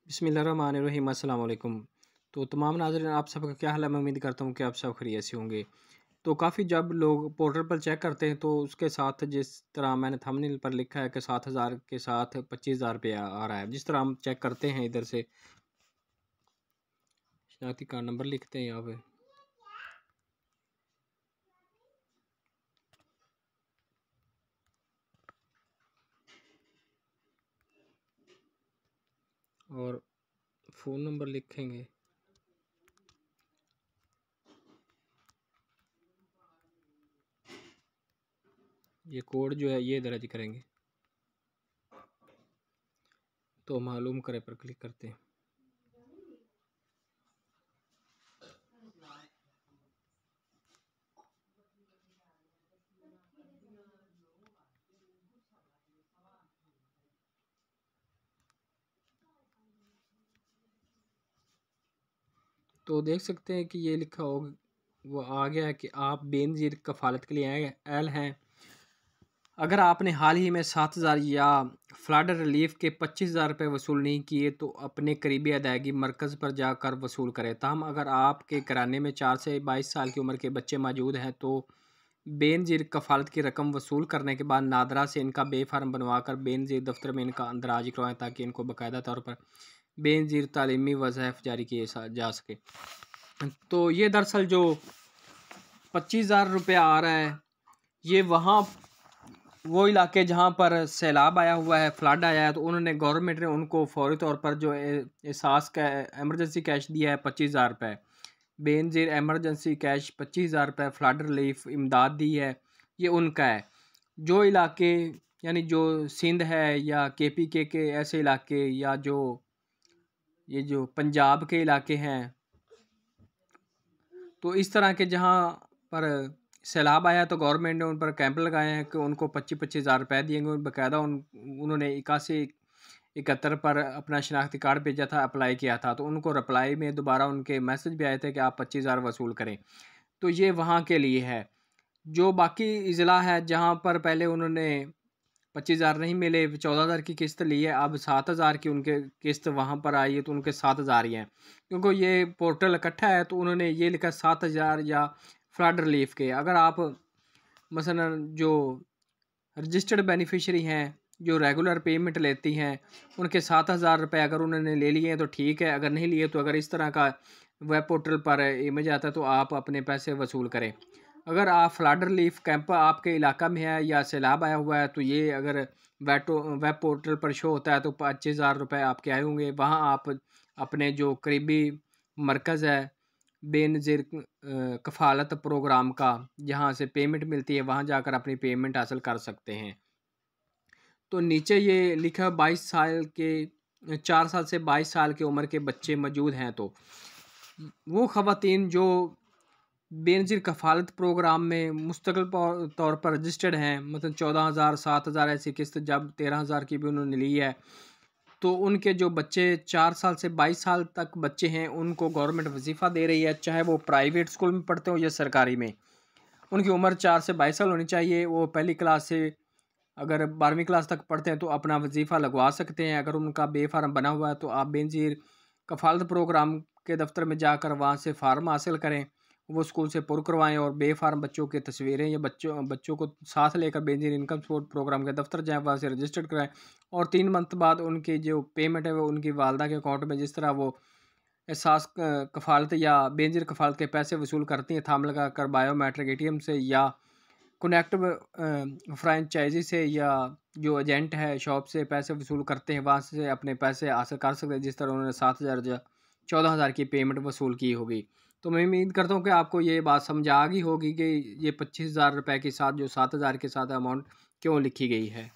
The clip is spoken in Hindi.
बिस्मिल्लाहिर्रहमानिर्रहीम अस्सलाम वालेकुम। तो तमाम नाज़रीन आप सबका क्या हाल है। मैं उम्मीद करता हूँ कि आप सब खैरियत से होंगे। तो काफ़ी जब लोग पोर्टल पर चेक करते हैं तो उसके साथ जिस तरह मैंने थंबनेल पर लिखा है कि 7,000 के साथ 25,000 रुपया आ रहा है। जिस तरह हम चेक करते हैं इधर से शनाख्ती कार्ड नंबर लिखते हैं यहाँ पे, और फ़ोन नंबर लिखेंगे। ये कोड जो है ये दर्ज करेंगे तो मालूम करे पर क्लिक करते हैं। तो देख सकते हैं कि ये लिखा होगा, वो आ गया है कि आप बेनज़ीर कफ़ालत के लिए एल हैं। अगर आपने हाल ही में 7,000 या फ्लड रिलीफ के 25,000 रुपये वसूल नहीं किए तो अपने करीबी अदायगी मरकज़ पर जाकर वसूल करें। ताहम अगर आपके घराने में 4 से 22 साल की उम्र के बच्चे मौजूद हैं तो बेनज़ीर कफ़ालत की रकम वसूल करने के बाद नादरा से इनका बे फार्म बनवा कर बेनज़ीर दफ्तर में इनका अंदराज करवाएँ ताकि इनको बाकायदा तौर पर बेनज़ीर तालीमी वज़ाइफ जारी किए जा सके। तो ये दरअसल जो 25,000 रुपया आ रहा है ये वहाँ वो इलाके जहाँ पर सैलाब आया हुआ है, फ्लड आया है, तो उन्होंने गवर्नमेंट ने उनको फौरी तौर पर जो एहसास का एमरजेंसी कैश दिया है 25,000 रुपये। बेनज़ीर एमरजेंसी कैश 25,000 रुपये फ्लड रिलीफ इमदाद दी है, ये उनका है। जो इलाके यानी जो सिंध है या KPK के ऐसे इलाके या जो ये जो पंजाब के इलाके हैं, तो इस तरह के जहाँ पर सैलाब आया तो गवर्नमेंट ने उन पर कैंप लगाए हैं कि उनको 25,000 रुपये दिएंगे। बाकायदा उन्होंने 8171 पर अपना शनाख्ती कार्ड भेजा था, अप्लाई किया था, तो उनको रिप्लाई में दोबारा उनके मैसेज भी आए थे कि आप 25,000 वसूल करें। तो ये वहाँ के लिए है। जो बाकी ज़िला है जहाँ पर पहले उन्होंने 25,000 नहीं मिले, 14,000 की किस्त ली है, अब 7,000 की उनके किस्त वहाँ पर आई है तो उनके 7,000 ही हैं। क्योंकि ये पोर्टल इकट्ठा है तो उन्होंने ये लिखा 7,000 या फ्लड रिलीफ के। अगर आप मसलन जो रजिस्टर्ड बेनिफिशरी हैं जो रेगुलर पेमेंट लेती हैं उनके 7,000 रुपये अगर उन्होंने ले लिए हैं तो ठीक है, अगर नहीं लिए तो अगर इस तरह का वेब पोर्टल पर इमेज आता है तो आप अपने पैसे वसूल करें। अगर आप फ्लड रिलीफ कैंप आपके इलाका में है या सैलाब आया हुआ है तो ये अगर वेब पोर्टल पर शो होता है तो 25,000 रुपये आपके आए होंगे। वहाँ आप अपने जो करीबी मरकज़ है बेनज़ीर कफ़ालत प्रोग्राम का जहाँ से पेमेंट मिलती है वहाँ जाकर अपनी पेमेंट हासिल कर सकते हैं। तो नीचे ये लिखा 22 साल के 4 साल से 22 साल की उम्र के बच्चे मौजूद हैं तो वो ख़वातीन जो बेनज़ीर कफ़ालत प्रोग्राम में मुस्तकिल तौर पर रजिस्टर्ड हैं, मतलब 14,000 7,000 ऐसी किस्त जब 13,000 की भी उन्होंने ली है, तो उनके जो बच्चे 4 साल से 22 साल तक बच्चे हैं उनको गवर्नमेंट वजीफ़ा दे रही है, चाहे वो प्राइवेट स्कूल में पढ़ते हो या सरकारी में। उनकी उम्र 4 से 22 साल होनी चाहिए। वो पहली क्लास से अगर 12वीं क्लास तक पढ़ते हैं तो अपना वजीफ़ा लगवा सकते हैं। अगर उनका बे फार्म बना हुआ है तो आप बेनज़ीर कफ़ालत प्रोग्राम के दफ्तर में जाकर वहाँ से फ़ार्म हासिल करें, वो स्कूल से पुर करवाएँ और बे फार्म बच्चों की तस्वीरें या बच्चों को साथ लेकर बेनज़ीर इनकम सपोर्ट प्रोग्राम के दफ्तर जाएँ, वहाँ से रजिस्टर्ड कराएँ और 3 मंथ बाद उनकी जो पेमेंट है वो उनकी वालदा के अकाउंट में जिस तरह वो एहसास कफ़ालत या बेनज़ीर कफ़ालत के पैसे वसूल करती हैं थंब लगाकर बायोमेट्रिक ATM से या कनेक्ट फ्रेंचाइजी से या जो एजेंट है शॉप से पैसे वसूल करते हैं वहाँ से अपने पैसे हासिल कर सकते हैं, जिस तरह उन्होंने 7,000 या 14,000 की पेमेंट वसूल की होगी। तो मैं उम्मीद करता हूँ कि आपको ये बात समझ आ गई होगी कि ये 25,000 रुपये के साथ जो 7,000 के साथ अमाउंट क्यों लिखी गई है।